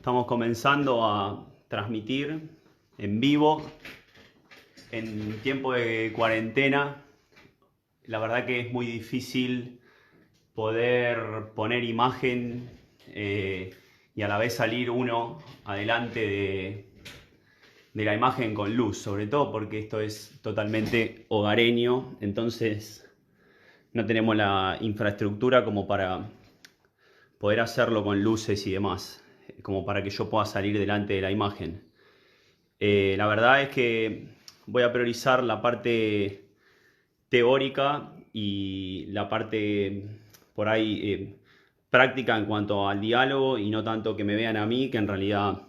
Estamos comenzando a transmitir en vivo en tiempo de cuarentena. La verdad que es muy difícil poder poner imagen y a la vez salir uno adelante de la imagen con luz, sobre todo porque esto es totalmente hogareño, entonces no tenemos la infraestructura como para poder hacerlo con luces y demás, como para que yo pueda salir delante de la imagen. La verdad es que voy a priorizar la parte teórica y la parte por ahí práctica en cuanto al diálogo y no tanto que me vean a mí, que en realidad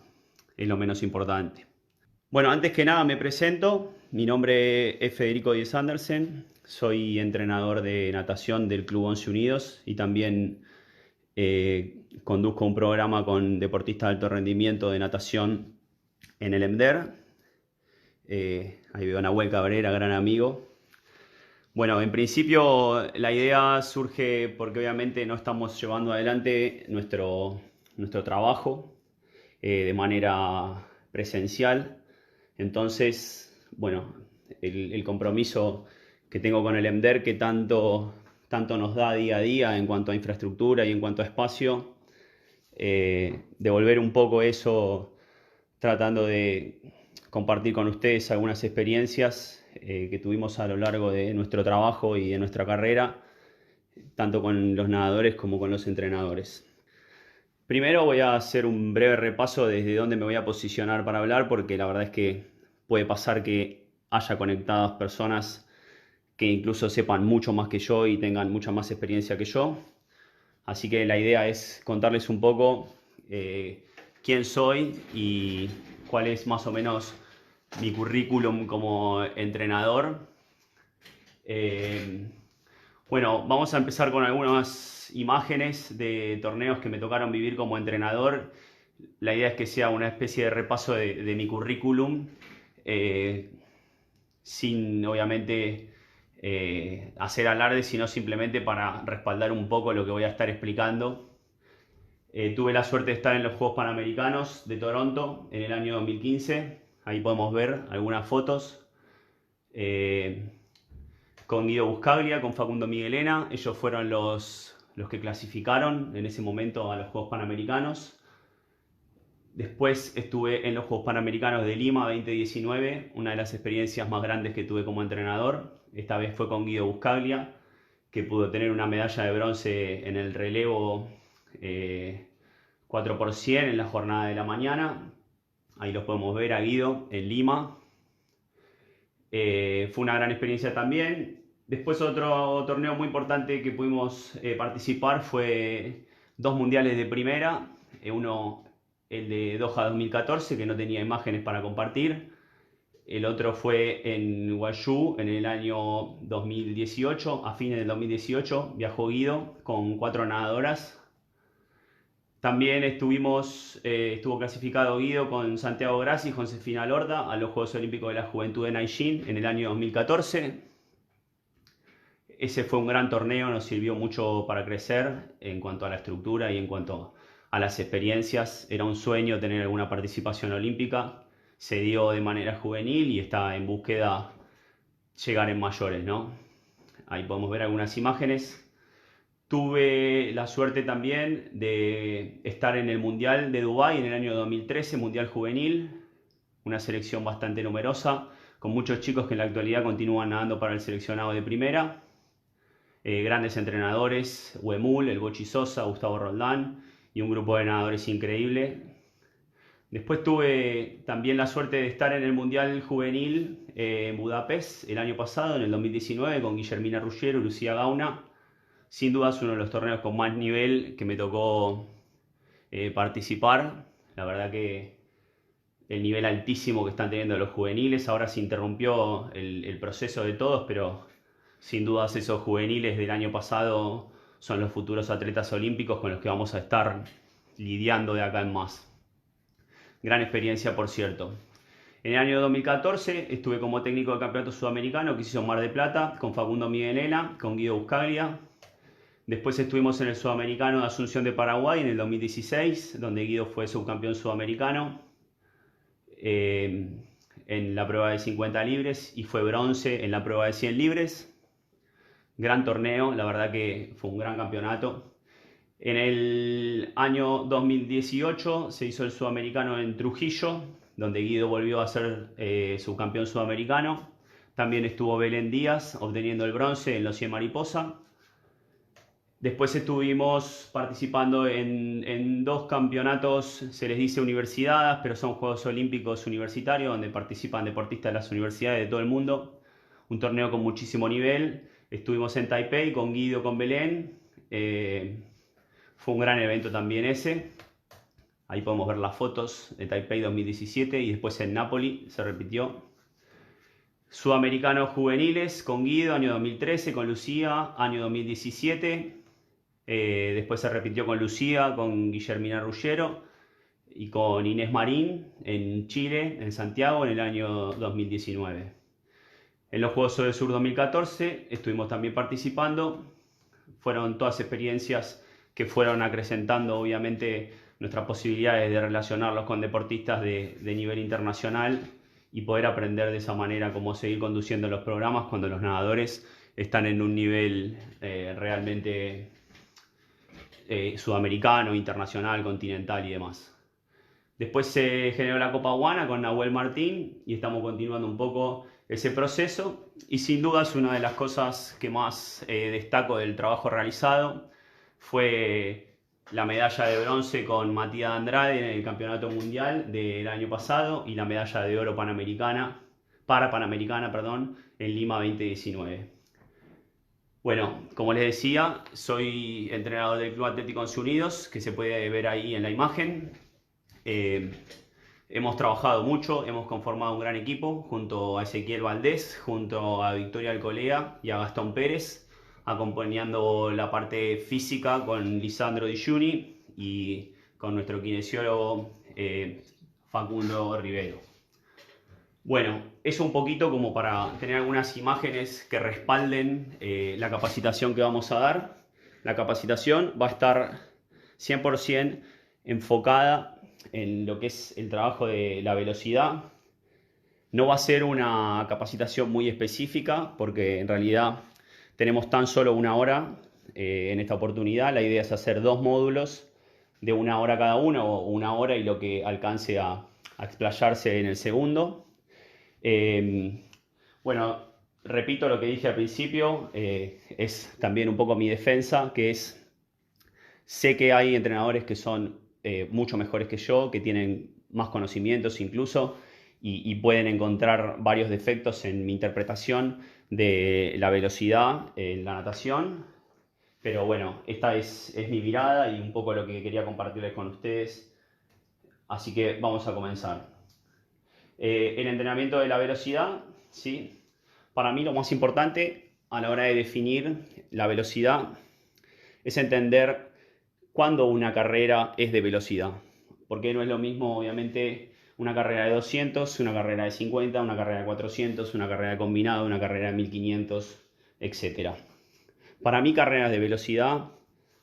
es lo menos importante. Bueno, antes que nada me presento. Mi nombre es Federico Diez Andersen. Soy entrenador de natación del Club Once Unidos y también conduzco un programa con deportistas de alto rendimiento de natación en el EMDER. Ahí veo a Nahuel Cabrera, gran amigo. Bueno, en principio la idea surge porque obviamente no estamos llevando adelante nuestro trabajo de manera presencial. Entonces, bueno, el compromiso que tengo con el EMDER, que tanto nos da día a día en cuanto a infraestructura y en cuanto a espacio, devolver un poco eso tratando de compartir con ustedes algunas experiencias que tuvimos a lo largo de nuestro trabajo y de nuestra carrera, tanto con los nadadores como con los entrenadores. Primero voy a hacer un breve repaso desde dónde me voy a posicionar para hablar, porque la verdad es que puede pasar que haya conectadas personas que incluso sepan mucho más que yo y tengan mucha más experiencia que yo. Así que la idea es contarles un poco quién soy y cuál es más o menos mi currículum como entrenador. Bueno, vamos a empezar con algunas imágenes de torneos que me tocaron vivir como entrenador. La idea es que sea una especie de repaso de mi currículum, sin obviamente hacer alarde, sino simplemente para respaldar un poco lo que voy a estar explicando. Tuve la suerte de estar en los Juegos Panamericanos de Toronto en el año 2015. Ahí podemos ver algunas fotos. Con Guido Buscaglia, con Facundo Miguelena. Ellos fueron los que clasificaron en ese momento a los Juegos Panamericanos. Después estuve en los Juegos Panamericanos de Lima 2019, una de las experiencias más grandes que tuve como entrenador. Esta vez fue con Guido Buscaglia, que pudo tener una medalla de bronce en el relevo 4x100 en la jornada de la mañana. Ahí los podemos ver a Guido en Lima. Fue una gran experiencia también. Después otro torneo muy importante que pudimos participar fue dos mundiales de primera. Uno, el de Doha 2014, que no tenía imágenes para compartir. El otro fue en Guayú en el año 2018. A fines del 2018 viajó Guido con 4 nadadoras. También estuvo clasificado Guido con Santiago Grassi y Josefina Lorda a los Juegos Olímpicos de la Juventud de Nanjing en el año 2014. Ese fue un gran torneo, nos sirvió mucho para crecer en cuanto a la estructura y en cuanto a las experiencias. Era un sueño tener alguna participación olímpica, se dio de manera juvenil y está en búsqueda llegar en mayores, ¿no? Ahí podemos ver algunas imágenes. Tuve la suerte también de estar en el Mundial de Dubái en el año 2013, Mundial Juvenil, una selección bastante numerosa, con muchos chicos que en la actualidad continúan nadando para el seleccionado de primera. Grandes entrenadores, Huemul, el Bochi Sosa, Gustavo Roldán y un grupo de nadadores increíble. Después tuve también la suerte de estar en el Mundial Juvenil en Budapest el año pasado, en el 2019, con Guillermina Ruggiero y Lucía Gauna. Sin duda es uno de los torneos con más nivel que me tocó participar. La verdad que el nivel altísimo que están teniendo los juveniles. Ahora se interrumpió el proceso de todos, pero sin dudas esos juveniles del año pasado son los futuros atletas olímpicos con los que vamos a estar lidiando de acá en más. Gran experiencia, por cierto. En el año 2014 estuve como técnico del Campeonato Sudamericano que se hizo en Mar del Plata con Facundo Miguelena, con Guido Buscaglia. Después estuvimos en el Sudamericano de Asunción de Paraguay en el 2016, donde Guido fue subcampeón sudamericano en la prueba de 50 libres y fue bronce en la prueba de 100 libres. Gran torneo, la verdad que fue un gran campeonato. En el año 2018 se hizo el Sudamericano en Trujillo, donde Guido volvió a ser subcampeón sudamericano. También estuvo Belén Díaz obteniendo el bronce en los 100 mariposa. Después estuvimos participando en dos campeonatos, se les dice universidades, pero son Juegos Olímpicos Universitarios, donde participan deportistas de las universidades de todo el mundo. Un torneo con muchísimo nivel. Estuvimos en Taipei con Guido, con Belén. Fue un gran evento también ese. Ahí podemos ver las fotos de Taipei 2017 y después en Nápoli se repitió. Sudamericanos juveniles con Guido, año 2013, con Lucía, año 2017. Después se repitió con Lucía, con Guillermina Ruggiero y con Inés Marín en Chile, en Santiago, en el año 2019. En los Juegos del Sur 2014 estuvimos también participando. Fueron todas experiencias que fueron acrecentando obviamente nuestras posibilidades de relacionarlos con deportistas de nivel internacional y poder aprender de esa manera cómo seguir conduciendo los programas cuando los nadadores están en un nivel realmente sudamericano, internacional, continental y demás. Después se generó la Copa Aguana con Nahuel Martín y estamos continuando un poco ese proceso y sin duda es una de las cosas que más destaco del trabajo realizado. Fue la medalla de bronce con Matías Andrade en el Campeonato Mundial del año pasado y la medalla de oro panamericana en Lima 2019. Bueno, como les decía, soy entrenador del Club Atlético Once Unidos, que se puede ver ahí en la imagen. Hemos trabajado mucho, hemos conformado un gran equipo junto a Ezequiel Valdés, junto a Victoria Alcolea y a Gastón Pérez, acompañando la parte física con Lisandro Di Giuni y con nuestro kinesiólogo Facundo Rivero. Bueno, eso un poquito como para tener algunas imágenes que respalden la capacitación que vamos a dar. La capacitación va a estar 100% enfocada en lo que es el trabajo de la velocidad. No va a ser una capacitación muy específica porque en realidad tenemos tan solo una hora en esta oportunidad. La idea es hacer 2 módulos de 1 hora cada uno o 1 hora y lo que alcance a explayarse en el segundo. Bueno, repito lo que dije al principio, es también un poco mi defensa, que es, sé que hay entrenadores que son mucho mejores que yo, que tienen más conocimientos incluso, y pueden encontrar varios defectos en mi interpretación de la velocidad en la natación, pero bueno, esta es mi mirada y un poco lo que quería compartirles con ustedes, así que vamos a comenzar. El entrenamiento de la velocidad, ¿sí? Para mí lo más importante a la hora de definir la velocidad es entender cuándo una carrera es de velocidad. Porque no es lo mismo, obviamente, una carrera de 200, una carrera de 50, una carrera de 400, una carrera de combinado, una carrera de 1500, etc. Para mí, carreras de velocidad,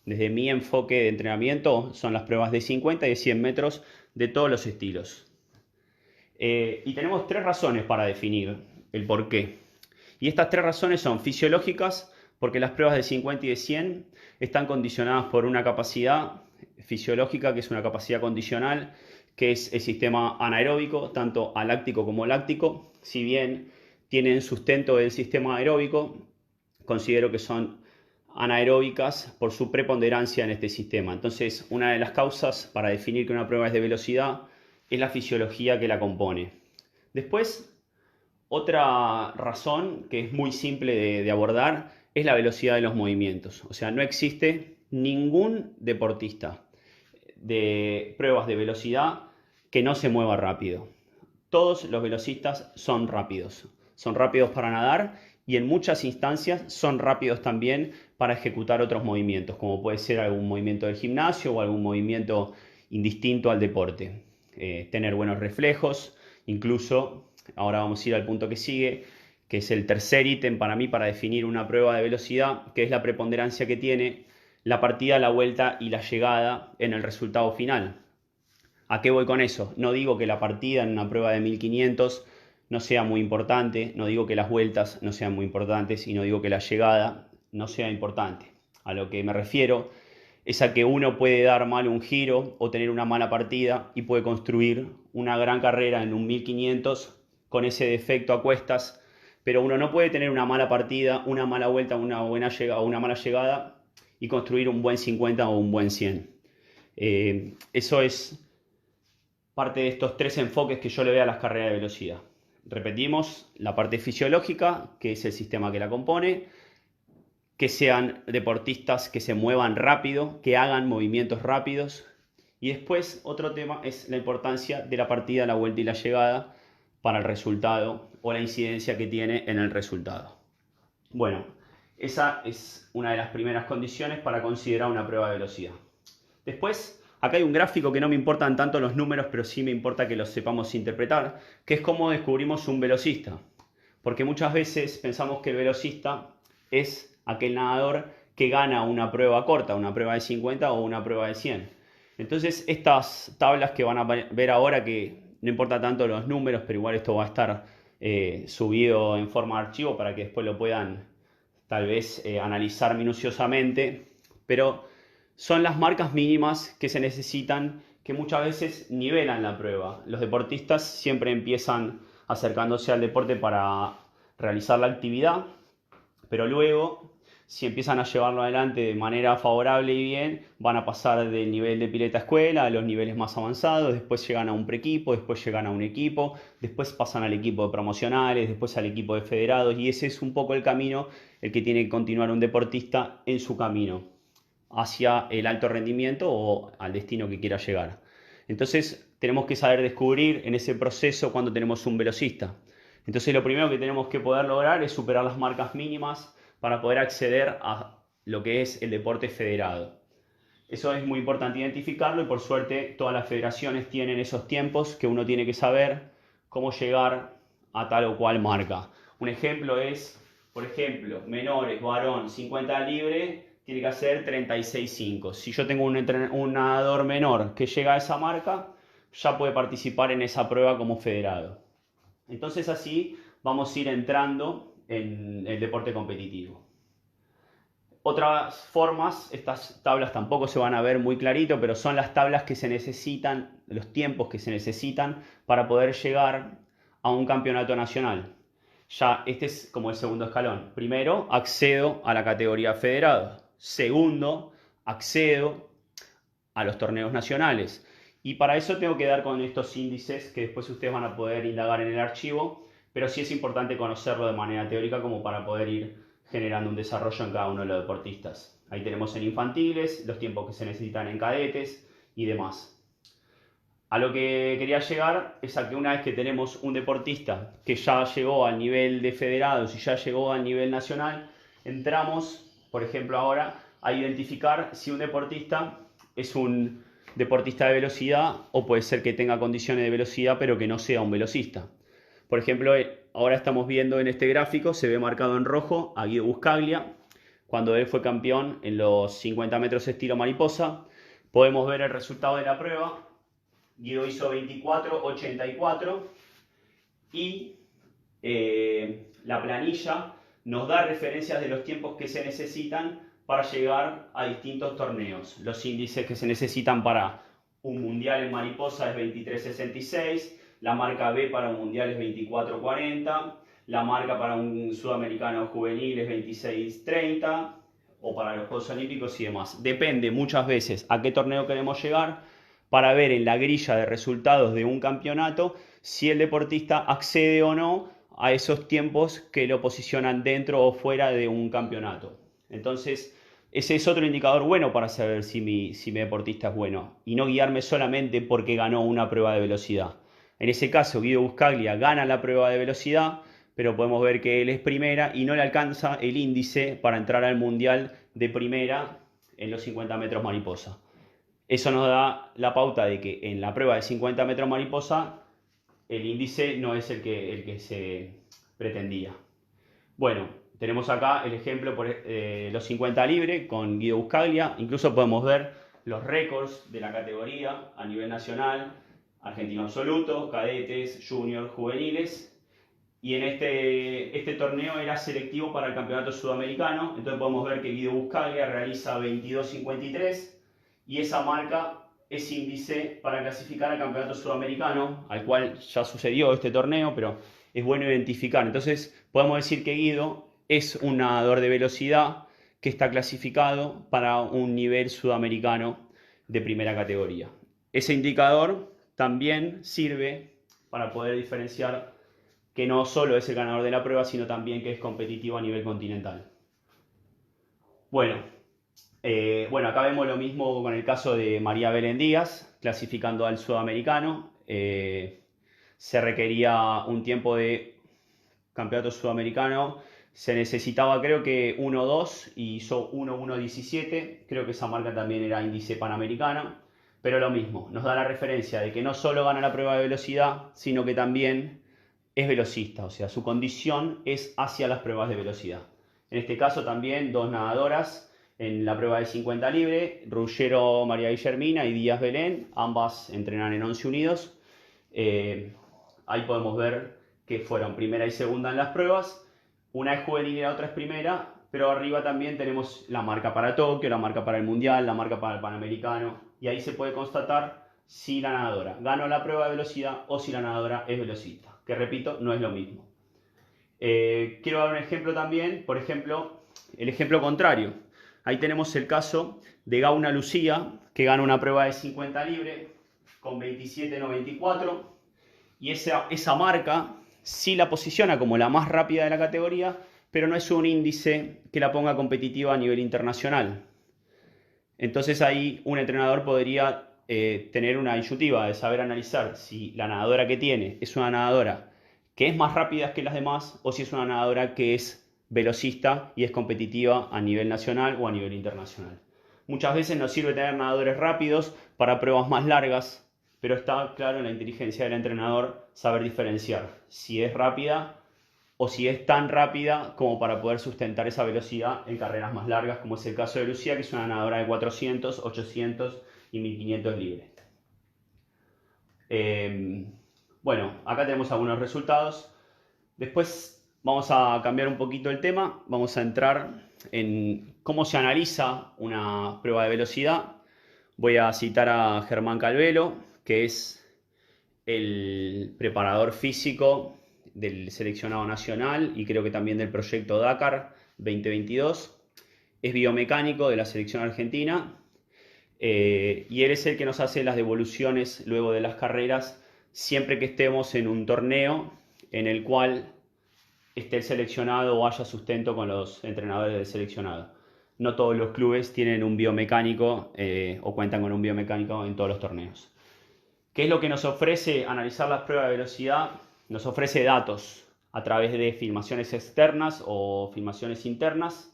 desde mi enfoque de entrenamiento, son las pruebas de 50 y de 100 metros de todos los estilos. Y tenemos 3 razones para definir el por qué. Y estas 3 razones son fisiológicas, porque las pruebas de 50 y de 100 están condicionadas por una capacidad fisiológica, que es una capacidad condicional, que es el sistema anaeróbico, tanto aláctico como láctico. Si bien tienen sustento del sistema aeróbico, considero que son anaeróbicas por su preponderancia en este sistema. Entonces, una de las causas para definir que una prueba es de velocidad es la fisiología que la compone. Después, otra razón que es muy simple de abordar es la velocidad de los movimientos. O sea, no existe ningún deportista de pruebas de velocidad que no se mueva rápido. Todos los velocistas son rápidos. Son rápidos para nadar y en muchas instancias son rápidos también para ejecutar otros movimientos, como puede ser algún movimiento del gimnasio o algún movimiento indistinto al deporte. Tener buenos reflejos, incluso, ahora vamos a ir al punto que sigue, que es el tercer ítem para mí para definir una prueba de velocidad, que es la preponderancia que tiene la partida, la vuelta y la llegada en el resultado final. ¿A qué voy con eso? No digo que la partida en una prueba de 1500 no sea muy importante, no digo que las vueltas no sean muy importantes y no digo que la llegada no sea importante. A lo que me refiero es a que uno puede dar mal un giro o tener una mala partida y puede construir una gran carrera en un 1500 con ese defecto a cuestas, pero uno no puede tener una mala partida, una mala vuelta, una buena llegada o una mala llegada y construir un buen 50 o un buen 100. Eso es parte de estos tres enfoques que yo le veo a las carreras de velocidad. Repetimos, la parte fisiológica, que es el sistema que la compone, que sean deportistas que se muevan rápido, que hagan movimientos rápidos. Y después otro tema es la importancia de la partida, la vuelta y la llegada para el resultado o la incidencia que tiene en el resultado. Bueno, esa es una de las primeras condiciones para considerar una prueba de velocidad. Después, acá hay un gráfico que no me importan tanto los números, pero sí me importa que los sepamos interpretar, que es cómo descubrimos un velocista. Porque muchas veces pensamos que el velocista es aquel nadador que gana una prueba corta, una prueba de 50 o una prueba de 100. Entonces, estas tablas que van a ver ahora, que no importa tanto los números, pero igual esto va a estar subido en forma de archivo para que después lo puedan tal vez analizar minuciosamente, pero son las marcas mínimas que se necesitan, que muchas veces nivelan la prueba. Los deportistas siempre empiezan acercándose al deporte para realizar la actividad, pero luego, si empiezan a llevarlo adelante de manera favorable y bien, van a pasar del nivel de pileta escuela a los niveles más avanzados, después llegan a un preequipo, después llegan a un equipo, después pasan al equipo de promocionales, después al equipo de federados, y ese es un poco el camino el que tiene que continuar un deportista en su camino hacia el alto rendimiento o al destino que quiera llegar. Entonces tenemos que saber descubrir en ese proceso cuando tenemos un velocista. Entonces lo primero que tenemos que poder lograr es superar las marcas mínimas para poder acceder a lo que es el deporte federado. Eso es muy importante identificarlo y por suerte todas las federaciones tienen esos tiempos que uno tiene que saber cómo llegar a tal o cual marca. Un ejemplo es, por ejemplo, menores, varón, 50 libre, tiene que hacer 36.5. Si yo tengo un nadador menor que llega a esa marca, ya puede participar en esa prueba como federado. Entonces así vamos a ir entrando en el deporte competitivo. Otras formas, estas tablas tampoco se van a ver muy clarito, pero son las tablas que se necesitan, los tiempos que se necesitan para poder llegar a un campeonato nacional. Ya este es como el segundo escalón. Primero, accedo a la categoría federado. Segundo, accedo a los torneos nacionales. Y para eso tengo que dar con estos índices que después ustedes van a poder indagar en el archivo, pero sí es importante conocerlo de manera teórica como para poder ir generando un desarrollo en cada uno de los deportistas. Ahí tenemos en infantiles, los tiempos que se necesitan en cadetes y demás. A lo que quería llegar es a que una vez que tenemos un deportista que ya llegó al nivel de federados y ya llegó al nivel nacional, entramos, por ejemplo ahora, a identificar si un deportista es un deportista de velocidad o puede ser que tenga condiciones de velocidad pero que no sea un velocista. Por ejemplo, ahora estamos viendo en este gráfico, se ve marcado en rojo a Guido Buscaglia, cuando él fue campeón en los 50 metros estilo mariposa. Podemos ver el resultado de la prueba. Guido hizo 24.84 y la planilla nos da referencias de los tiempos que se necesitan para llegar a distintos torneos. Los índices que se necesitan para un mundial en mariposa es 23.66, la marca B para un mundial es 24.40, la marca para un sudamericano juvenil es 26.30 o para los Juegos Olímpicos y demás. Depende muchas veces a qué torneo queremos llegar para ver en la grilla de resultados de un campeonato si el deportista accede o no a esos tiempos que lo posicionan dentro o fuera de un campeonato. Entonces, ese es otro indicador bueno para saber si mi deportista es bueno y no guiarme solamente porque ganó una prueba de velocidad. En ese caso, Guido Buscaglia gana la prueba de velocidad, pero podemos ver que él es primera y no le alcanza el índice para entrar al mundial de primera en los 50 metros mariposa. Eso nos da la pauta de que en la prueba de 50 metros mariposa el índice no es el que se pretendía. Bueno, tenemos acá el ejemplo por los 50 libre con Guido Buscaglia. Incluso podemos ver los récords de la categoría a nivel nacional, argentino absoluto, cadetes, junior, juveniles. Y en este torneo era selectivo para el campeonato sudamericano. Entonces podemos ver que Guido Buscaglia realiza 22.53 y esa marca es índice para clasificar al campeonato sudamericano, al cual ya sucedió este torneo, pero es bueno identificar. Entonces podemos decir que Guido es un nadador de velocidad que está clasificado para un nivel sudamericano de primera categoría. Ese indicador también sirve para poder diferenciar que no solo es el ganador de la prueba, sino también que es competitivo a nivel continental. Bueno, acá vemos lo mismo con el caso de María Belén Díaz, clasificando al sudamericano. Se requería un tiempo de campeonato sudamericano. Se necesitaba, creo que 1.2 y hizo 1.1.17. Creo que esa marca también era índice panamericano. Pero lo mismo, nos da la referencia de que no solo gana la prueba de velocidad, sino que también es velocista, o sea, su condición es hacia las pruebas de velocidad. En este caso también dos nadadoras en la prueba de 50 libre, Ruggiero María Guillermina y Díaz Belén, ambas entrenan en 11 Unidos. Ahí podemos ver que fueron primera y segunda en las pruebas, una es juvenil y la otra es primera, pero arriba también tenemos la marca para Tokio, la marca para el Mundial, la marca para el Panamericano, y ahí se puede constatar si la nadadora ganó la prueba de velocidad o si la nadadora es velocista, que repito, no es lo mismo. Quiero dar un ejemplo también, por ejemplo, el ejemplo contrario. Ahí tenemos el caso de Gauna Lucía, que gana una prueba de 50 libre con 27.94, y esa marca sí la posiciona como la más rápida de la categoría, pero no es un índice que la ponga competitiva a nivel internacional. Entonces ahí un entrenador podría tener una disyuntiva de saber analizar si la nadadora que tiene es una nadadora que es más rápida que las demás o si es una nadadora que es velocista y es competitiva a nivel nacional o a nivel internacional. Muchas veces nos sirve tener nadadores rápidos para pruebas más largas, pero está claro en la inteligencia del entrenador saber diferenciar si es rápida o si es tan rápida como para poder sustentar esa velocidad en carreras más largas, como es el caso de Lucía, que es una nadadora de 400, 800 y 1500 libres. Bueno, acá tenemos algunos resultados. Después vamos a cambiar un poquito el tema, vamos a entrar en cómo se analiza una prueba de velocidad. Voy a citar a Germán Calvelo, que es el preparador físico del seleccionado nacional y creo que también del proyecto Dakar 2022. Es biomecánico de la selección argentina y él es el que nos hace las devoluciones luego de las carreras siempre que estemos en un torneo en el cual esté el seleccionado o haya sustento con los entrenadores del seleccionado. No todos los clubes tienen un biomecánico o cuentan con un biomecánico en todos los torneos. ¿Qué es lo que nos ofrece analizar las pruebas de velocidad? Nos ofrece datos a través de filmaciones externas o filmaciones internas.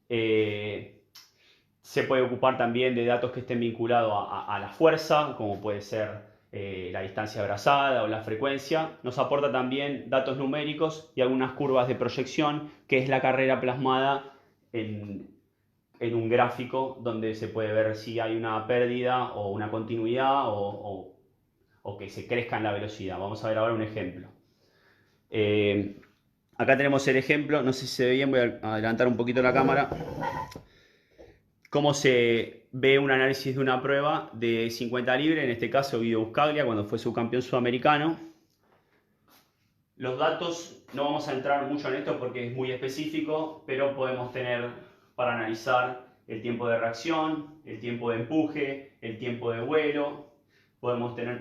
Se puede ocupar también de datos que estén vinculados a la fuerza, como puede ser la distancia abrazada o la frecuencia. Nos aporta también datos numéricos y algunas curvas de proyección, que es la carrera plasmada en un gráfico donde se puede ver si hay una pérdida o una continuidad o que se crezca en la velocidad. Vamos a ver ahora un ejemplo. Acá tenemos el ejemplo, no sé si se ve bien, voy a adelantar un poquito la cámara. Cómo se ve un análisis de una prueba de 50 libre, en este caso Guido Buscaglia, cuando fue subcampeón sudamericano. Los datos, no vamos a entrar mucho en esto porque es muy específico, pero podemos tener para analizar el tiempo de reacción, el tiempo de empuje, el tiempo de vuelo. Tenemos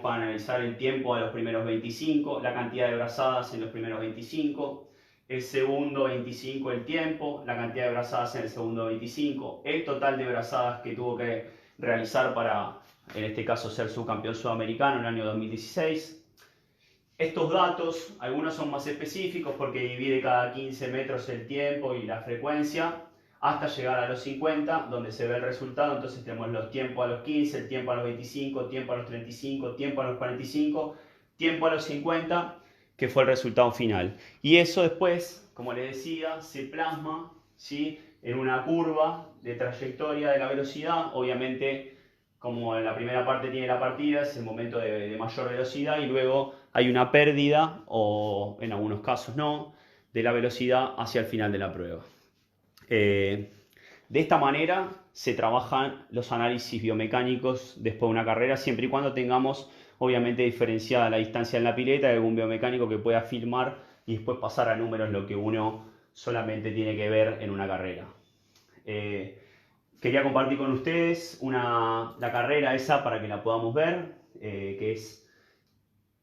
para analizar el tiempo de los primeros 25, la cantidad de brazadas en los primeros 25, el segundo 25 el tiempo, la cantidad de brazadas en el segundo 25, el total de brazadas que tuvo que realizar para, en este caso, ser subcampeón sudamericano en el año 2016. Estos datos, algunos son más específicos porque divide cada 15 metros el tiempo y la frecuencia, hasta llegar a los 50, donde se ve el resultado. Entonces tenemos los tiempos a los 15, el tiempo a los 25, tiempo a los 35, tiempo a los 45, tiempo a los 50, que fue el resultado final. Y eso después, como les decía, se plasma, ¿sí?, en una curva de trayectoria de la velocidad. Obviamente, como en la primera parte tiene la partida, es el momento de mayor velocidad, y luego hay una pérdida, o en algunos casos no, de la velocidad hacia el final de la prueba. De esta manera se trabajan los análisis biomecánicos después de una carrera, siempre y cuando tengamos obviamente diferenciada la distancia en la pileta de algún biomecánico que pueda filmar y después pasar a números lo que uno solamente tiene que ver en una carrera. Quería compartir con ustedes la carrera esa para que la podamos ver, que es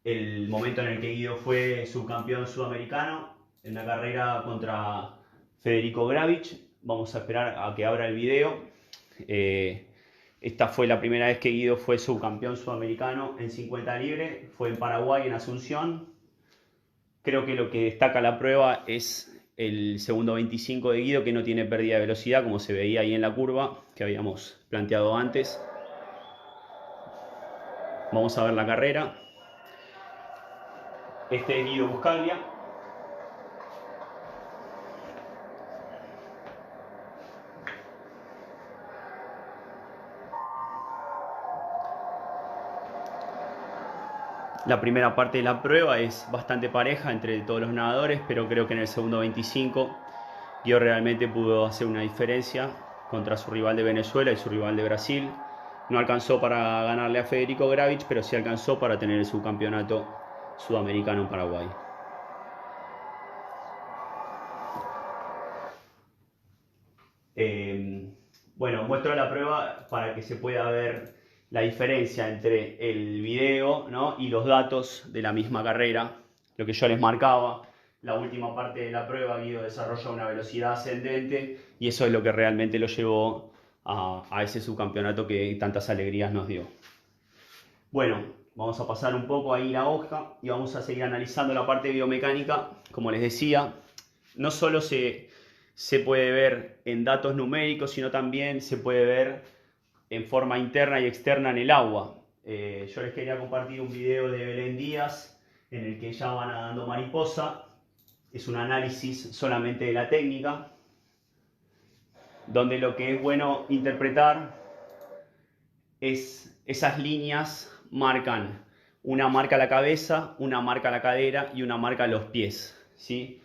el momento en el que Guido fue subcampeón sudamericano en la carrera contra Federico Gravich. Vamos a esperar a que abra el video. Esta fue la primera vez que Guido fue subcampeón sudamericano en 50 libre. Fue en Paraguay, en Asunción. Creo que lo que destaca la prueba es el segundo 25 de Guido, que no tiene pérdida de velocidad, como se veía ahí en la curva que habíamos planteado antes. Vamos a ver la carrera. Este es Guido Buscaglia. La primera parte de la prueba es bastante pareja entre todos los nadadores, pero creo que en el segundo 25 Guido realmente pudo hacer una diferencia contra su rival de Venezuela y su rival de Brasil. No alcanzó para ganarle a Federico Gravich, pero sí alcanzó para tener el subcampeonato sudamericano en Paraguay. Bueno, muestro la prueba para que se pueda ver la diferencia entre el video, ¿no?, y los datos de la misma carrera. Lo que yo les marcaba, la última parte de la prueba, Guido desarrolla una velocidad ascendente y eso es lo que realmente lo llevó a ese subcampeonato que tantas alegrías nos dio. Bueno, vamos a pasar un poco ahí la hoja y vamos a seguir analizando la parte biomecánica. Como les decía, no solo se puede ver en datos numéricos, sino también se puede ver en forma interna y externa en el agua. Yo les quería compartir un video de Belén Díaz en el que ella va nadando mariposa. Es un análisis solamente de la técnica, donde lo que es bueno interpretar es esas líneas marcan. Una marca la cabeza, una marca la cadera y una marca los pies, ¿sí?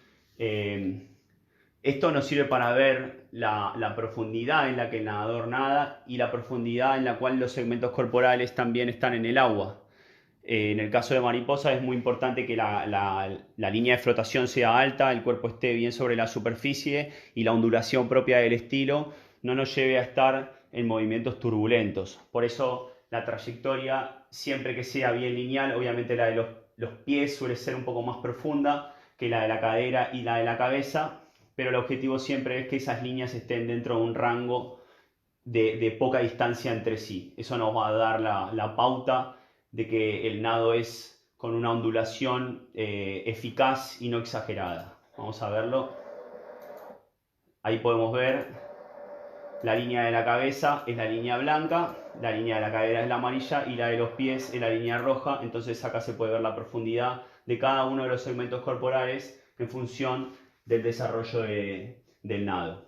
Esto nos sirve para ver la profundidad en la que el nadador nada y la profundidad en la cual los segmentos corporales también están en el agua. En el caso de mariposa es muy importante que la línea de flotación sea alta, el cuerpo esté bien sobre la superficie y la ondulación propia del estilo no nos lleve a estar en movimientos turbulentos. Por eso la trayectoria, siempre que sea bien lineal, obviamente la de los pies suele ser un poco más profunda que la de la cadera y la de la cabeza, pero el objetivo siempre es que esas líneas estén dentro de un rango de poca distancia entre sí. Eso nos va a dar la pauta de que el nado es con una ondulación eficaz y no exagerada. Vamos a verlo. Ahí podemos ver la línea de la cabeza es la línea blanca, la línea de la cadera es la amarilla y la de los pies es la línea roja. Entonces acá se puede ver la profundidad de cada uno de los segmentos corporales en función del desarrollo del nado.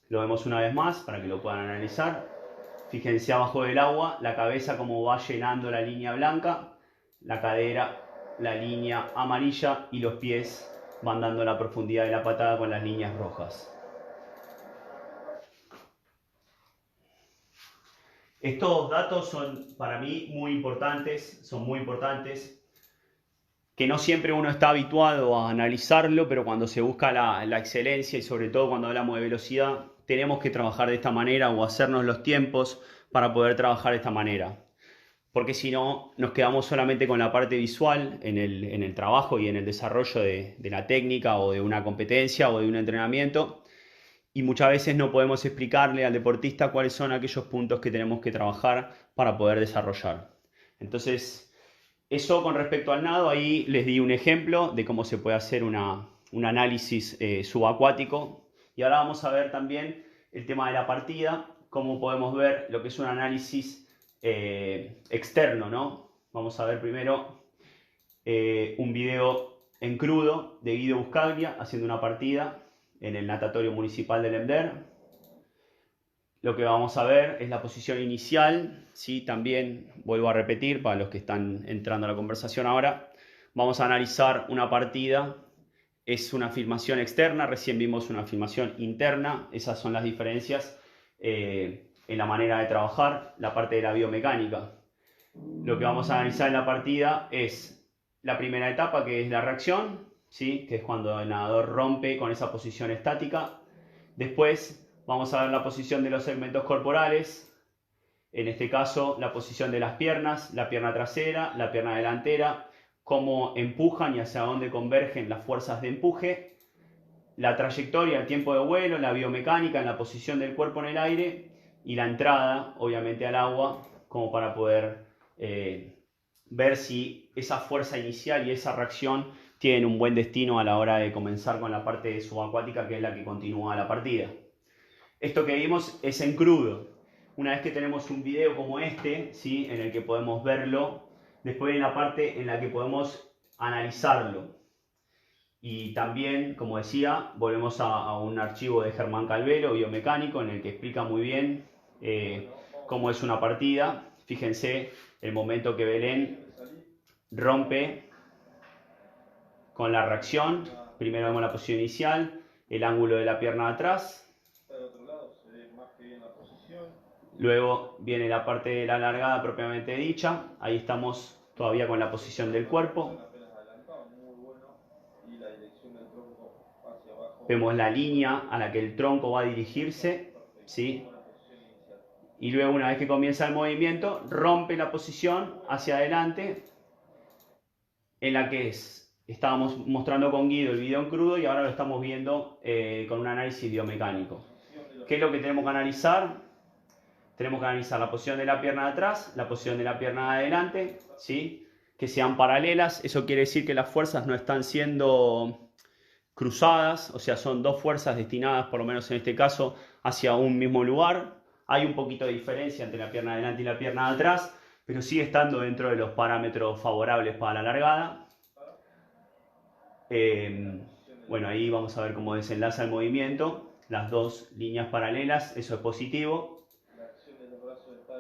Lo vemos una vez más para que lo puedan analizar. Fíjense abajo del agua, la cabeza como va llenando la línea blanca, la cadera la línea amarilla y los pies van dando la profundidad de la patada con las líneas rojas. Estos datos son para mí muy importantes, que no siempre uno está habituado a analizarlo, pero cuando se busca la excelencia y sobre todo cuando hablamos de velocidad, tenemos que trabajar de esta manera o hacernos los tiempos para poder trabajar de esta manera. Porque si no, nos quedamos solamente con la parte visual en el trabajo y en el desarrollo de la técnica o de una competencia o de un entrenamiento. Y muchas veces no podemos explicarle al deportista cuáles son aquellos puntos que tenemos que trabajar para poder desarrollar. Entonces, eso con respecto al nado, ahí les di un ejemplo de cómo se puede hacer un análisis subacuático. Y ahora vamos a ver también el tema de la partida, cómo podemos ver lo que es un análisis externo, ¿no? Vamos a ver primero un video en crudo de Guido Buscaglia haciendo una partida en el natatorio municipal de Lemder. Lo que vamos a ver es la posición inicial, ¿sí? También vuelvo a repetir para los que están entrando a la conversación ahora. Vamos a analizar una partida, es una filmación externa, recién vimos una filmación interna, esas son las diferencias en la manera de trabajar, la parte de la biomecánica. Lo que vamos a analizar en la partida es la primera etapa, que es la reacción, ¿sí? Que es cuando el nadador rompe con esa posición estática. Después vamos a ver la posición de los segmentos corporales, en este caso la posición de las piernas, la pierna trasera, la pierna delantera, cómo empujan y hacia dónde convergen las fuerzas de empuje, la trayectoria, el tiempo de vuelo, la biomecánica en la posición del cuerpo en el aire y la entrada, obviamente, al agua, como para poder ver si esa fuerza inicial y esa reacción tienen un buen destino a la hora de comenzar con la parte subacuática, que es la que continúa la partida. Esto que vimos es en crudo. Una vez que tenemos un video como este, ¿sí? En el que podemos verlo, después viene la parte en la que podemos analizarlo. Y también, como decía, volvemos a un archivo de Germán Calvero, biomecánico, en el que explica muy bien cómo es una partida. Fíjense el momento que Belén rompe con la reacción. Primero vemos la posición inicial, el ángulo de la pierna de atrás. Luego viene la parte de la largada propiamente dicha. Ahí estamos todavía con la posición del cuerpo. Vemos la línea a la que el tronco va a dirigirse, ¿sí? Y luego, una vez que comienza el movimiento, rompe la posición hacia adelante, en la que estábamos mostrando con Guido el video en crudo y ahora lo estamos viendo con un análisis biomecánico. ¿Qué es lo que tenemos que analizar? Tenemos que analizar la posición de la pierna de atrás, la posición de la pierna de adelante, ¿sí? Que sean paralelas. Eso quiere decir que las fuerzas no están siendo cruzadas, o sea, son dos fuerzas destinadas, por lo menos en este caso, hacia un mismo lugar. Hay un poquito de diferencia entre la pierna de adelante y la pierna de atrás, pero sigue estando dentro de los parámetros favorables para la largada. Bueno, ahí vamos a ver cómo desenlaza el movimiento, las dos líneas paralelas, eso es positivo.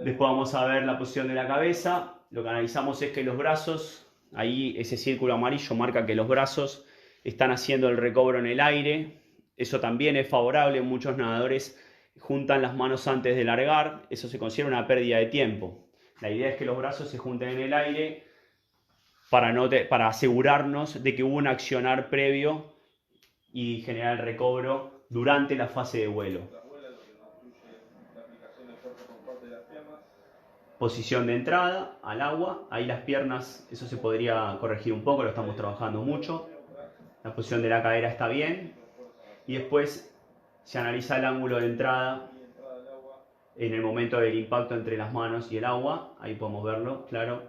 Después vamos a ver la posición de la cabeza. Lo que analizamos es que los brazos, ahí ese círculo amarillo marca que los brazos están haciendo el recobro en el aire. Eso también es favorable. Muchos nadadores juntan las manos antes de largar. Eso se considera una pérdida de tiempo. La idea es que los brazos se junten en el aire para asegurarnos de que hubo un accionar previo y generar el recobro durante la fase de vuelo. Posición de entrada al agua, ahí las piernas, eso se podría corregir un poco, lo estamos trabajando mucho. La posición de la cadera está bien. Y después se analiza el ángulo de entrada en el momento del impacto entre las manos y el agua. Ahí podemos verlo, claro.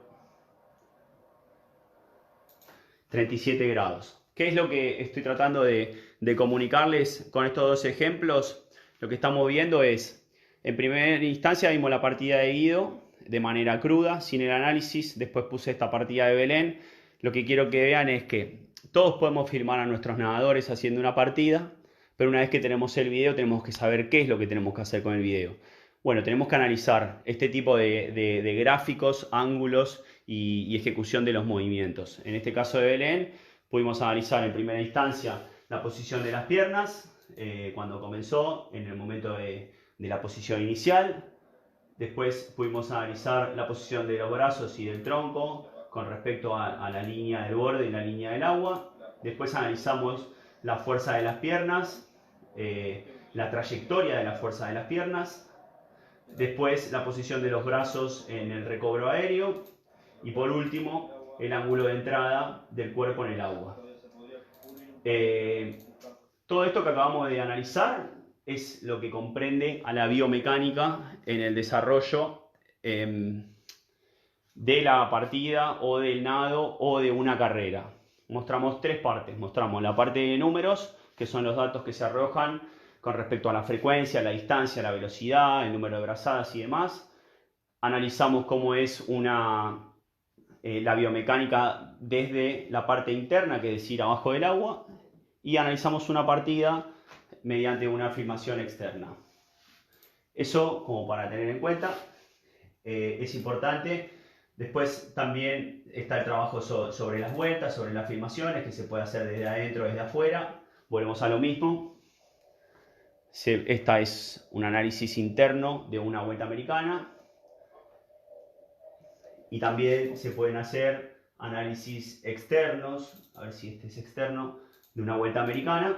37 grados. ¿Qué es lo que estoy tratando de comunicarles con estos dos ejemplos? Lo que estamos viendo es, en primera instancia vimos la partida de Guido de manera cruda, sin el análisis. Después puse esta partida de Belén. Lo que quiero que vean es que todos podemos filmar a nuestros nadadores haciendo una partida, pero una vez que tenemos el video tenemos que saber qué es lo que tenemos que hacer con el video. Bueno, tenemos que analizar este tipo de gráficos, ángulos y ejecución de los movimientos. En este caso de Belén pudimos analizar en primera instancia la posición de las piernas cuando comenzó, en el momento de la posición inicial. Después pudimos analizar la posición de los brazos y del tronco con respecto a la línea del borde y la línea del agua. Después analizamos la fuerza de las piernas, la trayectoria de la fuerza de las piernas. Después la posición de los brazos en el recobro aéreo. Y por último, el ángulo de entrada del cuerpo en el agua. Todo esto que acabamos de analizar es lo que comprende a la biomecánica en el desarrollo de la partida o del nado o de una carrera. Mostramos tres partes. Mostramos la parte de números, que son los datos que se arrojan con respecto a la frecuencia, la distancia, la velocidad, el número de brazadas y demás. Analizamos cómo es una la biomecánica desde la parte interna, que es decir, abajo del agua, y analizamos una partida mediante una filmación externa. Eso como para tener en cuenta, es importante. Después también está el trabajo sobre las vueltas, sobre las filmaciones, que se puede hacer desde adentro, desde afuera. Volvemos a lo mismo. Esta es un análisis interno de una vuelta americana. Y también se pueden hacer análisis externos, a ver si este es externo, de una vuelta americana.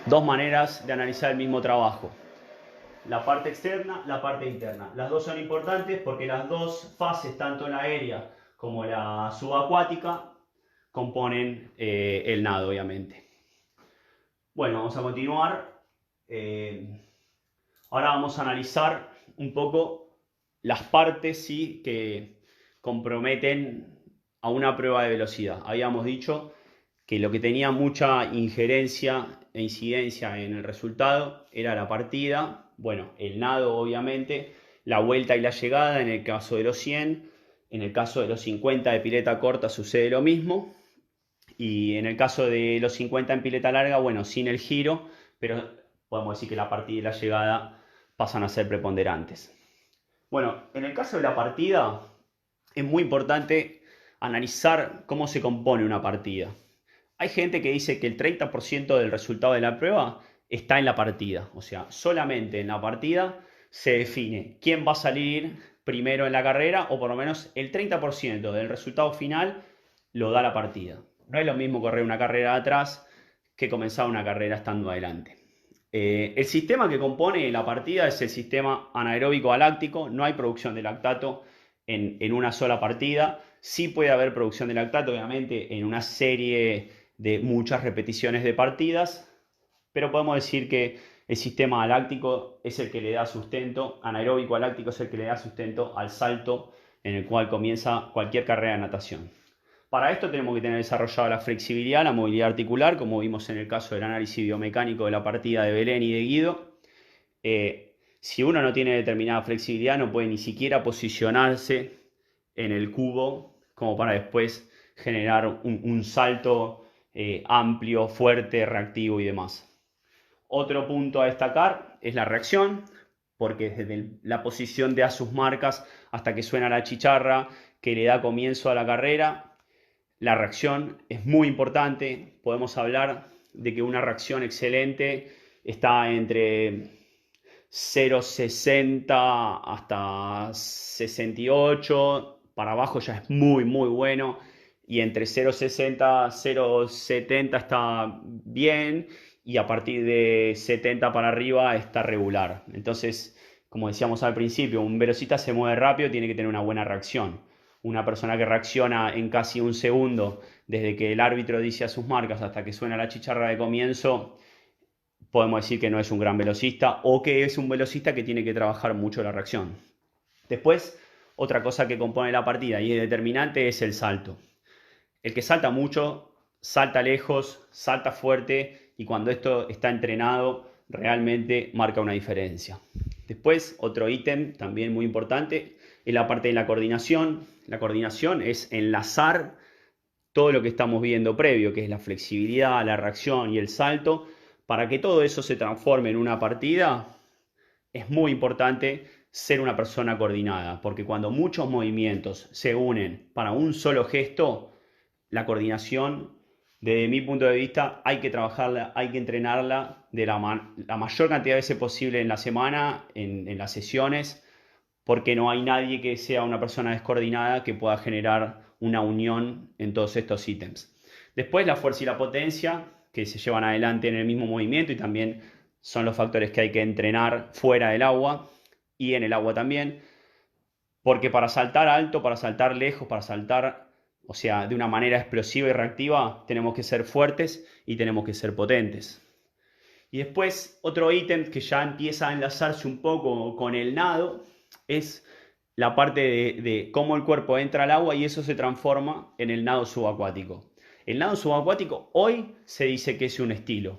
Dos maneras de analizar el mismo trabajo. La parte externa, la parte interna. Las dos son importantes porque las dos fases, tanto la aérea como la subacuática, componen el nado, obviamente. Bueno, vamos a continuar. Ahora vamos a analizar un poco las partes, ¿sí?, que comprometen a una prueba de velocidad. Habíamos dicho que lo que tenía mucha injerencia e incidencia en el resultado era la partida, bueno, el nado obviamente, la vuelta y la llegada en el caso de los 100, en el caso de los 50 de pileta corta sucede lo mismo, y en el caso de los 50 en pileta larga, bueno, sin el giro, pero podemos decir que la partida y la llegada pasan a ser preponderantes. Bueno, en el caso de la partida es muy importante analizar cómo se compone una partida. Hay gente que dice que el 30% del resultado de la prueba está en la partida. O sea, solamente en la partida se define quién va a salir primero en la carrera, o por lo menos el 30% del resultado final lo da la partida. No es lo mismo correr una carrera atrás que comenzar una carrera estando adelante. El sistema que compone la partida es el sistema anaeróbico galáctico. No hay producción de lactato en una sola partida. Sí puede haber producción de lactato, obviamente, en una serie de muchas repeticiones de partidas, pero podemos decir que el sistema galáctico es el que le da sustento, anaeróbico galáctico es el que le da sustento al salto en el cual comienza cualquier carrera de natación. Para esto tenemos que tener desarrollada la flexibilidad, la movilidad articular, como vimos en el caso del análisis biomecánico de la partida de Belén y de Guido. Si uno no tiene determinada flexibilidad, no puede ni siquiera posicionarse en el cubo como para después generar un salto amplio, fuerte, reactivo y demás. Otro punto a destacar es la reacción, porque desde la posición de a sus marcas hasta que suena la chicharra que le da comienzo a la carrera, la reacción es muy importante. Podemos hablar de que una reacción excelente está entre 0,60 hasta 68, para abajo ya es muy bueno, y entre 0,60 0,70 está bien, y a partir de 70 para arriba está regular. Entonces, como decíamos al principio, un velocista se mueve rápido, tiene que tener una buena reacción. Una persona que reacciona en casi un segundo desde que el árbitro dice a sus marcas hasta que suena la chicharra de comienzo, podemos decir que no es un gran velocista, o que es un velocista que tiene que trabajar mucho la reacción. Después, otra cosa que compone la partida y es determinante es el salto. El que salta mucho, salta lejos, salta fuerte, y cuando esto está entrenado realmente marca una diferencia. Después, otro ítem también muy importante es la parte de la coordinación. La coordinación es enlazar todo lo que estamos viendo previo, que es la flexibilidad, la reacción y el salto. Para que todo eso se transforme en una partida, es muy importante ser una persona coordinada, porque cuando muchos movimientos se unen para un solo gesto, la coordinación, desde mi punto de vista, hay que trabajarla, hay que entrenarla de la mayor cantidad de veces posible en la semana, en las sesiones, porque no hay nadie que sea una persona descoordinada que pueda generar una unión en todos estos ítems. Después, la fuerza y la potencia, que se llevan adelante en el mismo movimiento, y también son los factores que hay que entrenar fuera del agua y en el agua también, porque para saltar alto, para saltar lejos, para saltar, o sea, de una manera explosiva y reactiva, tenemos que ser fuertes y tenemos que ser potentes. Y después, otro ítem que ya empieza a enlazarse un poco con el nado es la parte de cómo el cuerpo entra al agua y eso se transforma en el nado subacuático. El nado subacuático hoy se dice que es un estilo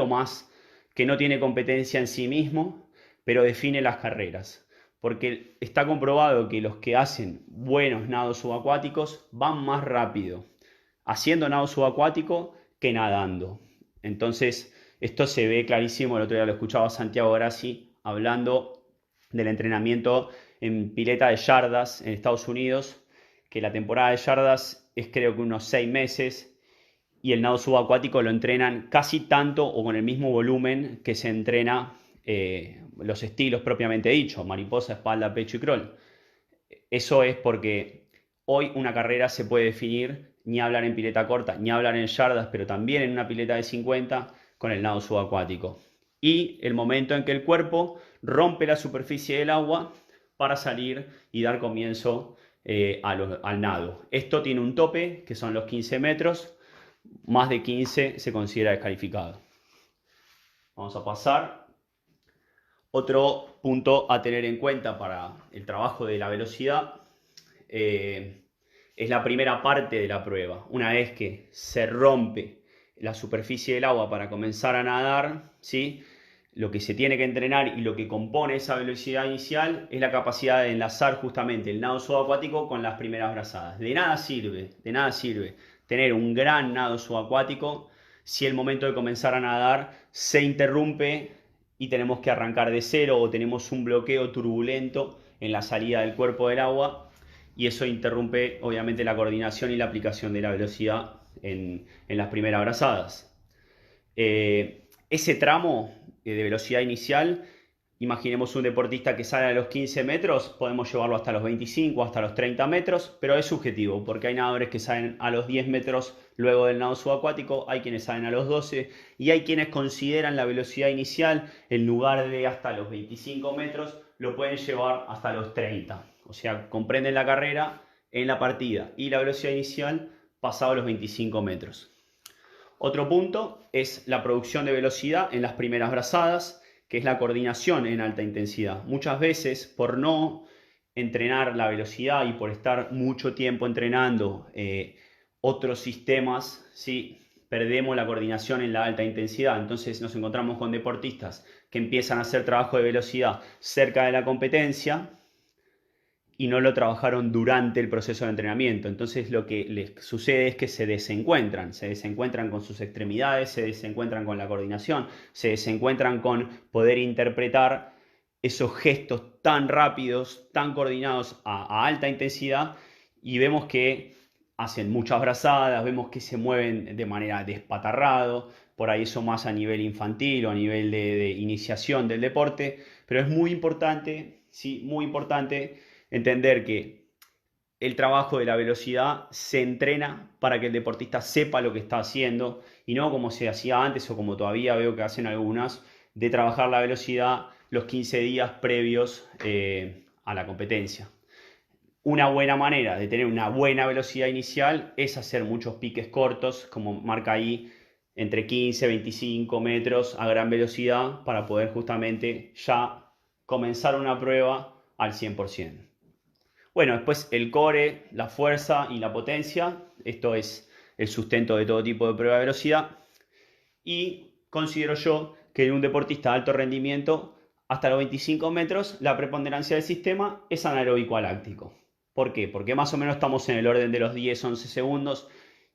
más que no tiene competencia en sí mismo, pero define las carreras. porque está comprobado que los que hacen buenos nados subacuáticos van más rápido haciendo nado subacuático que nadando. Entonces, esto se ve clarísimo. El otro día lo escuchaba a Santiago Grassi hablando del entrenamiento en pileta de yardas en Estados Unidos, que la temporada de yardas es creo que unos 6 meses, y el nado subacuático lo entrenan casi tanto o con el mismo volumen que se entrena los estilos propiamente dicho, mariposa, espalda, pecho y crawl. Eso es porque hoy una carrera se puede definir, ni hablar en pileta corta, ni hablar en yardas, pero también en una pileta de 50 con el nado subacuático. Y el momento en que el cuerpo rompe la superficie del agua para salir y dar comienzo al nado. Esto tiene un tope, que son los 15 metros, más de 15 se considera descalificado. Vamos a pasar. Otro punto a tener en cuenta para el trabajo de la velocidad es la primera parte de la prueba. Una vez que se rompe la superficie del agua para comenzar a nadar, ¿sí? Lo que se tiene que entrenar y lo que compone esa velocidad inicial es la capacidad de enlazar justamente el nado subacuático con las primeras brazadas. De nada sirve tener un gran nado subacuático si el momento de comenzar a nadar se interrumpe y tenemos que arrancar de cero o tenemos un bloqueo turbulento en la salida del cuerpo del agua, y eso interrumpe obviamente la coordinación y la aplicación de la velocidad en las primeras brazadas. Ese tramo de velocidad inicial, imaginemos un deportista que sale a los 15 metros, podemos llevarlo hasta los 25, hasta los 30 metros, pero es subjetivo, porque hay nadadores que salen a los 10 metros luego del nado subacuático, hay quienes salen a los 12, y hay quienes consideran la velocidad inicial, en lugar de hasta los 25 metros, lo pueden llevar hasta los 30. O sea, comprenden la carrera en la partida y la velocidad inicial pasado los 25 metros. Otro punto es la producción de velocidad en las primeras brazadas, que es la coordinación en alta intensidad. Muchas veces, por no entrenar la velocidad y por estar mucho tiempo entrenando otros sistemas, ¿sí? Perdemos la coordinación en la alta intensidad. Entonces nos encontramos con deportistas que empiezan a hacer trabajo de velocidad cerca de la competencia y no lo trabajaron durante el proceso de entrenamiento. Entonces lo que les sucede es que se desencuentran con sus extremidades, se desencuentran con la coordinación, se desencuentran con poder interpretar esos gestos tan rápidos, tan coordinados a alta intensidad, y vemos que hacen muchas brazadas, vemos que se mueven de manera despatarrado, por ahí eso más a nivel infantil o a nivel de iniciación del deporte, pero es muy importante, sí, muy importante entender que el trabajo de la velocidad se entrena para que el deportista sepa lo que está haciendo, y no como se hacía antes o como todavía veo que hacen algunas, de trabajar la velocidad los 15 días previos a la competencia. Una buena manera de tener una buena velocidad inicial es hacer muchos piques cortos, como marca ahí, entre 15 y 25 metros a gran velocidad, para poder justamente ya comenzar una prueba al 100%. Bueno, después el core, la fuerza y la potencia. Esto es el sustento de todo tipo de prueba de velocidad. Y considero yo que en un deportista de alto rendimiento, hasta los 25 metros, la preponderancia del sistema es anaeróbico láctico. ¿Por qué? Porque más o menos estamos en el orden de los 10-11 segundos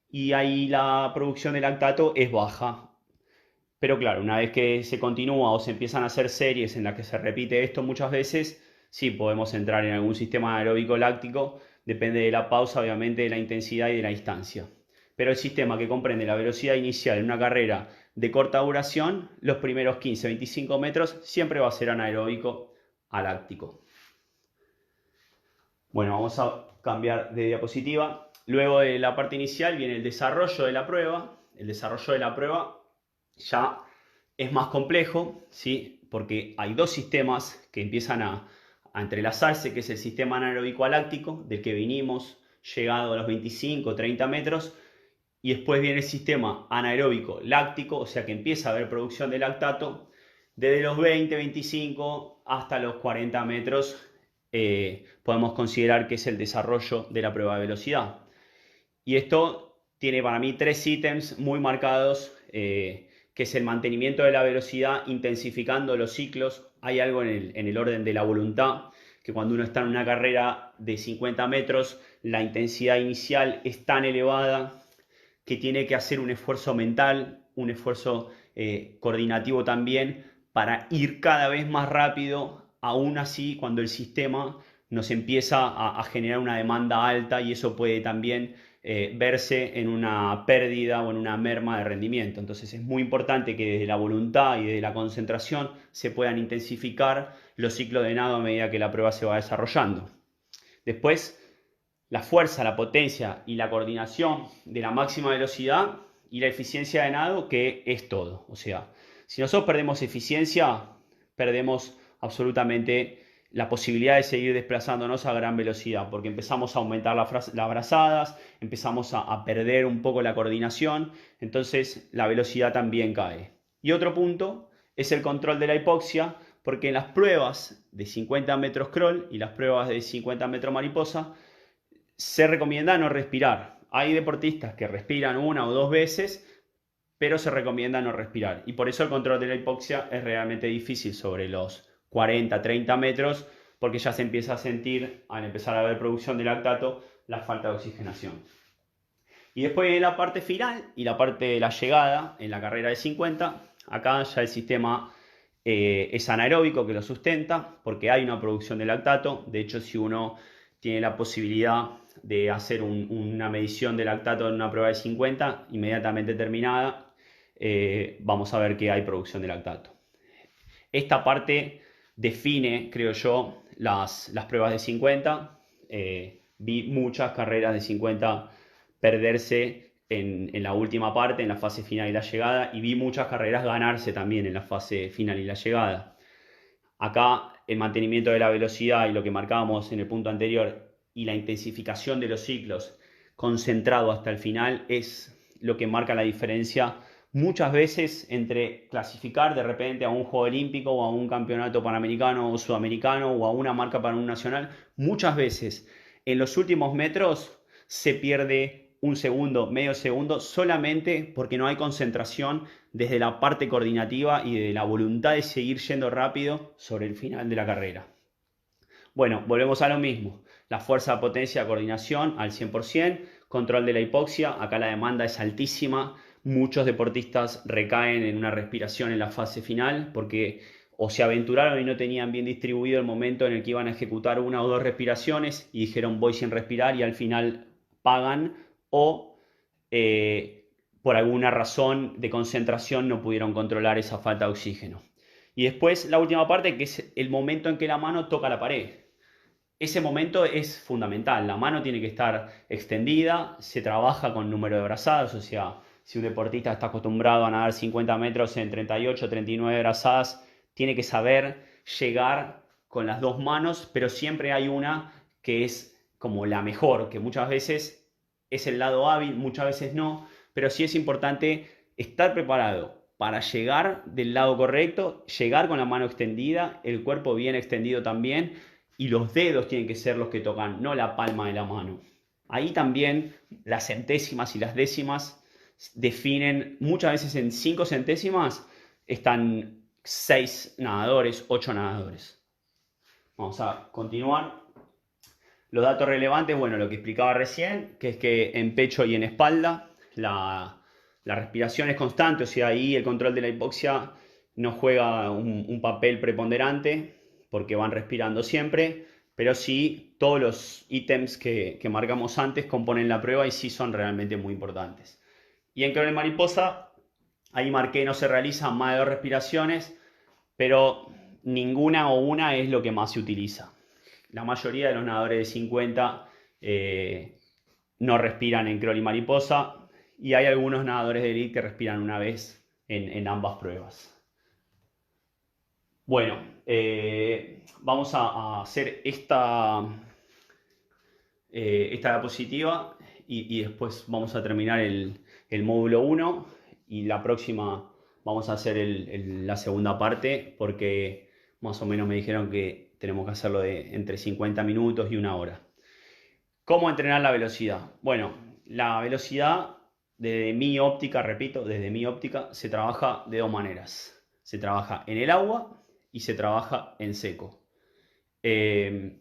y ahí la producción de lactato es baja. Pero claro, una vez que se continúa o se empiezan a hacer series en las que se repite esto muchas veces, sí podemos entrar en algún sistema anaeróbico láctico, depende de la pausa, obviamente, de la intensidad y de la distancia. Pero el sistema que comprende la velocidad inicial en una carrera de corta duración, los primeros 15-25 metros, siempre va a ser anaeróbico a láctico. Bueno, vamos a cambiar de diapositiva. Luego de la parte inicial viene el desarrollo de la prueba. El desarrollo de la prueba ya es más complejo, ¿sí? Porque hay dos sistemas que empiezan a entrelazarse, que es el sistema anaeróbico láctico, del que vinimos, llegado a los 25-30 metros, y después viene el sistema anaeróbico láctico, o sea que empieza a haber producción de lactato desde los 20-25 hasta los 40 metros. Podemos considerar que es el desarrollo de la prueba de velocidad. Y esto tiene para mí 3 ítems muy marcados, que es el mantenimiento de la velocidad, intensificando los ciclos. Hay algo en el orden de la voluntad que cuando uno está en una carrera de 50 metros, la intensidad inicial es tan elevada que tiene que hacer un esfuerzo mental, un esfuerzo coordinativo también, para ir cada vez más rápido, aún así cuando el sistema nos empieza a generar una demanda alta y eso puede también verse en una pérdida o en una merma de rendimiento. Entonces es muy importante que desde la voluntad y desde la concentración se puedan intensificar los ciclos de nado a medida que la prueba se va desarrollando. Después, la fuerza, la potencia y la coordinación de la máxima velocidad y la eficiencia de nado, que es todo. O sea, si nosotros perdemos eficiencia, perdemos absolutamente la posibilidad de seguir desplazándonos a gran velocidad, porque empezamos a aumentar las brazadas, empezamos a perder un poco la coordinación, entonces la velocidad también cae. Y otro punto es el control de la hipoxia, porque en las pruebas de 50 metros crawl y las pruebas de 50 metros mariposa, se recomienda no respirar. Hay deportistas que respiran una o dos veces, pero se recomienda no respirar. Y por eso el control de la hipoxia es realmente difícil sobre los 40, 30 metros, porque ya se empieza a sentir, al empezar a haber producción de lactato, la falta de oxigenación. Y después de la parte final y la parte de la llegada en la carrera de 50, acá ya el sistema es anaeróbico que lo sustenta, porque hay una producción de lactato. De hecho, si uno tiene la posibilidad de hacer una medición de lactato en una prueba de 50, inmediatamente terminada, vamos a ver que hay producción de lactato. Esta parte define, creo yo, las pruebas de 50. Vi muchas carreras de 50 perderse en la última parte, en la fase final y la llegada, y vi muchas carreras ganarse también en la fase final y la llegada. Acá el mantenimiento de la velocidad y lo que marcábamos en el punto anterior y la intensificación de los ciclos concentrado hasta el final es lo que marca la diferencia muchas veces entre clasificar de repente a un Juego Olímpico o a un campeonato panamericano o sudamericano o a una marca para un nacional. Muchas veces en los últimos metros se pierde un segundo, medio segundo, solamente porque no hay concentración desde la parte coordinativa y de la voluntad de seguir yendo rápido sobre el final de la carrera. Bueno, volvemos a lo mismo. La fuerza, potencia, coordinación al 100%, control de la hipoxia, acá la demanda es altísima. Muchos deportistas recaen en una respiración en la fase final porque o se aventuraron y no tenían bien distribuido el momento en el que iban a ejecutar una o dos respiraciones y dijeron voy sin respirar y al final pagan, o por alguna razón de concentración no pudieron controlar esa falta de oxígeno. Y después la última parte, que es el momento en que la mano toca la pared. Ese momento es fundamental, la mano tiene que estar extendida, se trabaja con número de brazadas, o sea, si un deportista está acostumbrado a nadar 50 metros en 38, 39 brazadas, tiene que saber llegar con las dos manos, pero siempre hay una que es como la mejor, que muchas veces es el lado hábil, muchas veces no, pero sí es importante estar preparado para llegar del lado correcto, llegar con la mano extendida, el cuerpo bien extendido también, y los dedos tienen que ser los que tocan, no la palma de la mano. Ahí también las centésimas y las décimas definen, muchas veces en 5 centésimas están 6 nadadores, 8 nadadores. Vamos a continuar. Los datos relevantes, bueno, lo que explicaba recién, que es que en pecho y en espalda la respiración es constante, o sea, ahí el control de la hipoxia no juega un papel preponderante porque van respirando siempre, pero sí todos los ítems que marcamos antes componen la prueba y sí son realmente muy importantes. Y en crawl mariposa, ahí marqué no se realizan más de 2 respiraciones, pero ninguna o una es lo que más se utiliza. La mayoría de los nadadores de 50 no respiran en crawl y mariposa, y hay algunos nadadores de elite que respiran una vez en ambas pruebas. Bueno, vamos a hacer esta diapositiva y después vamos a terminar el módulo 1 y la próxima vamos a hacer la segunda parte porque más o menos me dijeron que tenemos que hacerlo de entre 50 minutos y 1 hora. ¿Cómo entrenar la velocidad? Bueno, la velocidad desde mi óptica, repito, desde mi óptica se trabaja de dos maneras. Se trabaja en el agua y se trabaja en seco. Eh,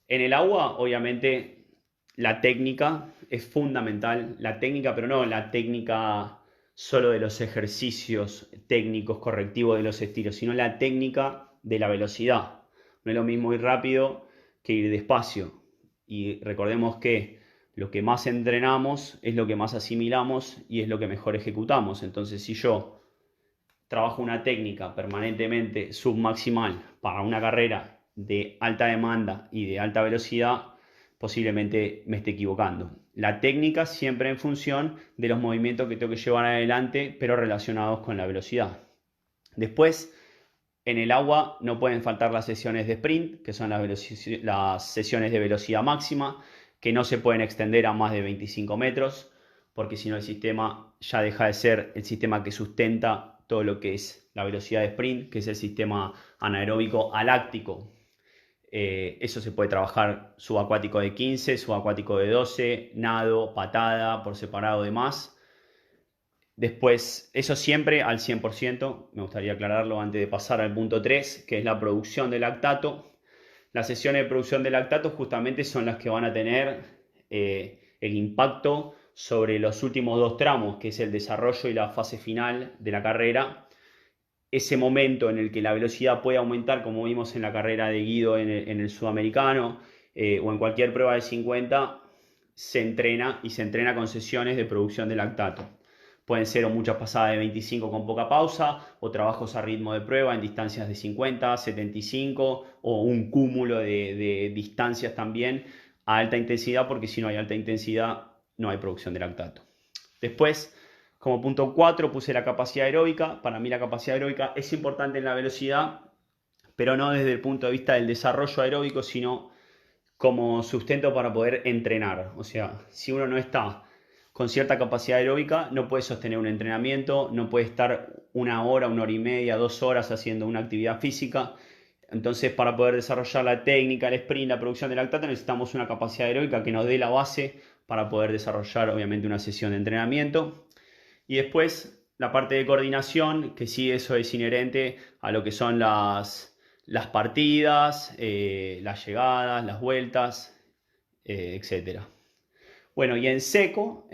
en el agua, obviamente, la técnica es fundamental. La técnica, pero no la técnica solo de los ejercicios técnicos correctivos de los estilos, sino la técnica de la velocidad. No es lo mismo ir rápido que ir despacio. Y recordemos que lo que más entrenamos es lo que más asimilamos y es lo que mejor ejecutamos. Entonces, si yo trabajo una técnica permanentemente submaximal para una carrera de alta demanda y de alta velocidad, posiblemente me esté equivocando. La técnica siempre en función de los movimientos que tengo que llevar adelante, pero relacionados con la velocidad. Después, en el agua no pueden faltar las sesiones de sprint, que son las sesiones de velocidad máxima, que no se pueden extender a más de 25 metros, porque si no el sistema ya deja de ser el sistema que sustenta todo lo que es la velocidad de sprint, que es el sistema anaeróbico aláctico. Eso se puede trabajar subacuático de 15, subacuático de 12, nado, patada, por separado demás. Después, eso siempre al 100%, me gustaría aclararlo antes de pasar al punto 3, que es la producción de lactato. Las sesiones de producción de lactato justamente son las que van a tener el impacto sobre los últimos dos tramos, que es el desarrollo y la fase final de la carrera. Ese momento en el que la velocidad puede aumentar, como vimos en la carrera de Guido en el sudamericano o en cualquier prueba de 50, se entrena y se entrena con sesiones de producción de lactato. Pueden ser o muchas pasadas de 25 con poca pausa, o trabajos a ritmo de prueba en distancias de 50, 75, o un cúmulo de distancias también a alta intensidad, porque si no hay alta intensidad no hay producción de lactato. Después, como punto 4, puse la capacidad aeróbica. Para mí la capacidad aeróbica es importante en la velocidad, pero no desde el punto de vista del desarrollo aeróbico, sino como sustento para poder entrenar. O sea, si uno no está con cierta capacidad aeróbica, no puede sostener un entrenamiento, no puede estar una hora y media, 2 horas haciendo una actividad física. Entonces, para poder desarrollar la técnica, el sprint, la producción de lactato, necesitamos una capacidad aeróbica que nos dé la base para poder desarrollar, obviamente, una sesión de entrenamiento. Y después, la parte de coordinación, que sí, eso es inherente a lo que son las partidas, las llegadas, las vueltas, etcétera. Bueno, y en seco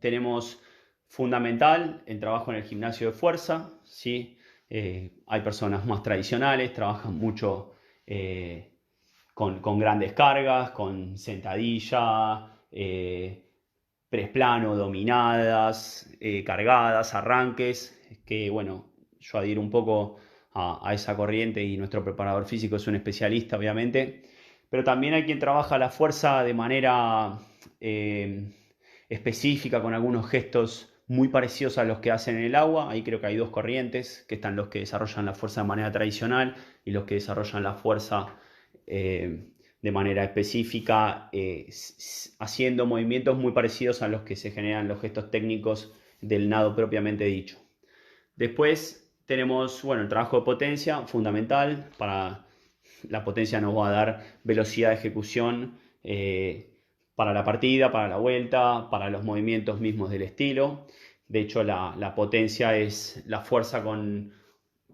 tenemos fundamental el trabajo en el gimnasio de fuerza, ¿sí? Hay personas más tradicionales, trabajan mucho con grandes cargas, con sentadilla, press plano, dominadas, cargadas, arranques, que bueno, yo adhiero un poco a esa corriente y nuestro preparador físico es un especialista, obviamente, pero también hay quien trabaja la fuerza de manera específica, con algunos gestos muy parecidos a los que hacen en el agua. Ahí creo que hay dos corrientes, que están los que desarrollan la fuerza de manera tradicional y los que desarrollan la fuerza de manera específica, haciendo movimientos muy parecidos a los que se generan los gestos técnicos del nado propiamente dicho. Después tenemos, bueno, el trabajo de potencia, fundamental. Para la potencia nos va a dar velocidad de ejecución para la partida, para la vuelta, para los movimientos mismos del estilo. De hecho, la potencia es la fuerza con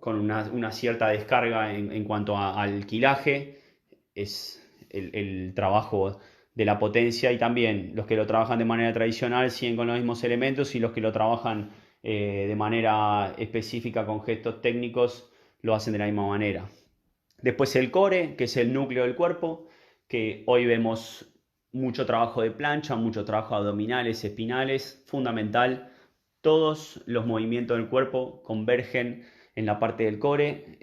una cierta descarga en cuanto al quilaje. Es el trabajo de la potencia, y también los que lo trabajan de manera tradicional siguen con los mismos elementos, y los que lo trabajan de manera específica con gestos técnicos lo hacen de la misma manera. Después el core, que es el núcleo del cuerpo, que hoy vemos mucho trabajo de plancha, mucho trabajo abdominales, espinales, fundamental. Todos los movimientos del cuerpo convergen en la parte del core.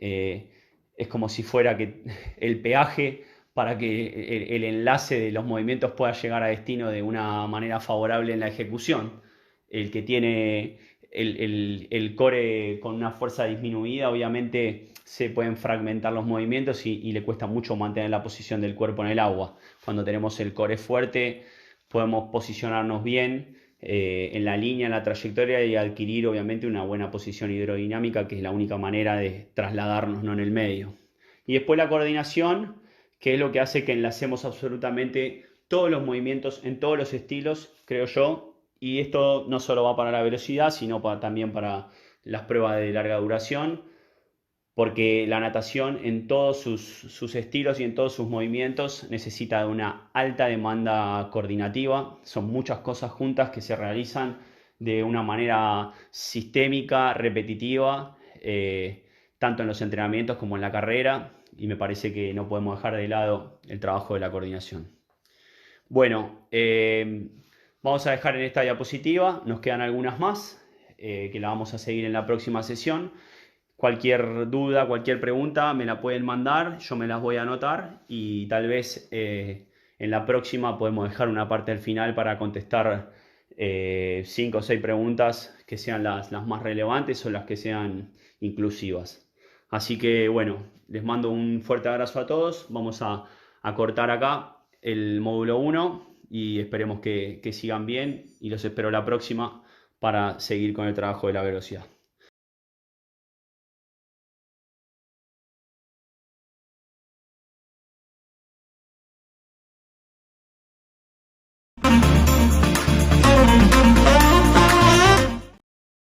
Es como si fuera que el peaje para que el enlace de los movimientos pueda llegar a destino de una manera favorable en la ejecución. El que tiene el core con una fuerza disminuida, obviamente se pueden fragmentar los movimientos y le cuesta mucho mantener la posición del cuerpo en el agua. Cuando tenemos el core fuerte, podemos posicionarnos bien en la línea, en la trayectoria, y adquirir obviamente una buena posición hidrodinámica, que es la única manera de trasladarnos, no en el medio. Y después la coordinación, que es lo que hace que enlacemos absolutamente todos los movimientos en todos los estilos, creo yo. Y esto no solo va para la velocidad, sino también para las pruebas de larga duración. porque la natación en todos sus estilos y en todos sus movimientos necesita de una alta demanda coordinativa. Son muchas cosas juntas que se realizan de una manera sistémica, repetitiva, tanto en los entrenamientos como en la carrera, y me parece que no podemos dejar de lado el trabajo de la coordinación. Bueno, vamos a dejar en esta diapositiva, nos quedan algunas más, que la vamos a seguir en la próxima sesión. Cualquier duda, cualquier pregunta me la pueden mandar, yo me las voy a anotar y tal vez en la próxima podemos dejar una parte al final para contestar 5 o 6 preguntas que sean las más relevantes o las que sean inclusivas. Así que bueno, les mando un fuerte abrazo a todos, vamos a cortar acá el módulo 1 y esperemos que sigan bien y los espero la próxima para seguir con el trabajo de la velocidad.